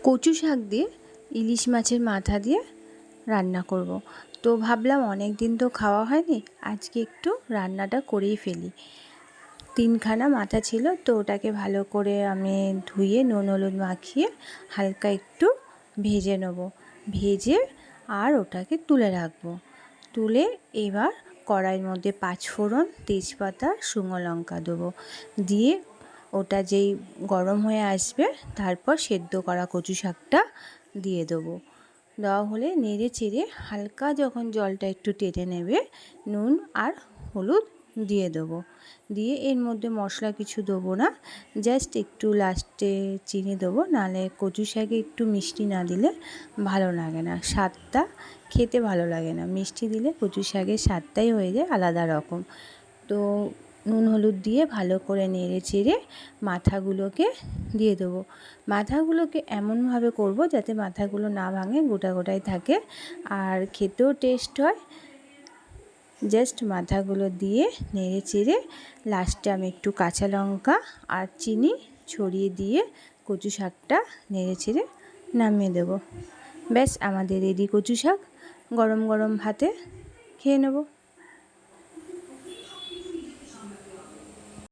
কচু শাক দিয়ে ইলিশ মাছের মাথা দিয়ে রান্না করব। তো ভাবলাম অনেক দিন তো খাওয়া হয়নি, আজকে একটু রান্নাটা করেই ফেলি। 3খানা মাথা ছিল, তো ওটাকে ভালো করে আমি ধুয়ে নুন হলুদ মাখিয়ে হালকা একটু ভেজে নেব। ভেজে আর ওটাকে তুলে রাখবো। তুলে এবার কড়াইয়ের মধ্যে 5 ফোড়ন, তেজপাতা, শুকনো লঙ্কা দেবো। দিয়ে ওটা যেই গরম হয়ে আসবে তারপর সেদ্ধ করা কচু শাকটা দিয়ে দেবো। দেওয়া হলে নেড়ে চেড়ে হালকা যখন জলটা একটু টেনে নেবে, নুন আর হলুদ দিয়ে দেবো। দিয়ে এর মধ্যে মশলা কিছু দেবো না, জাস্ট একটু লাস্টে চিনি দেবো, নাহলে কচু শাকে একটু মিষ্টি না দিলে ভালো লাগে না, স্বাদটা খেতে ভালো লাগে না। মিষ্টি দিলে কচু শাকের স্বাদটাই হয়ে যায় আলাদা রকম। তো নুন হলুদ দিয়ে ভালো করে নেড়ে চেড়ে মাথাগুলোকে দিয়ে দেবো। মাথাগুলোকে এমনভাবে করব যাতে মাথাগুলো না ভাঙে, গোটা গোটাই থাকে আর খেতেও টেস্ট হয়। জাস্ট মাথাগুলো দিয়ে নেড়ে চেড়ে লাস্টে আমি একটু কাঁচা লঙ্কা আর চিনি ছড়িয়ে দিয়ে কচু শাকটা নেড়ে চেড়ে নামিয়ে দেবো। ব্যাস, আমাদের রেডি কচু শাক। গরম গরম ভাতে খেয়ে নেব।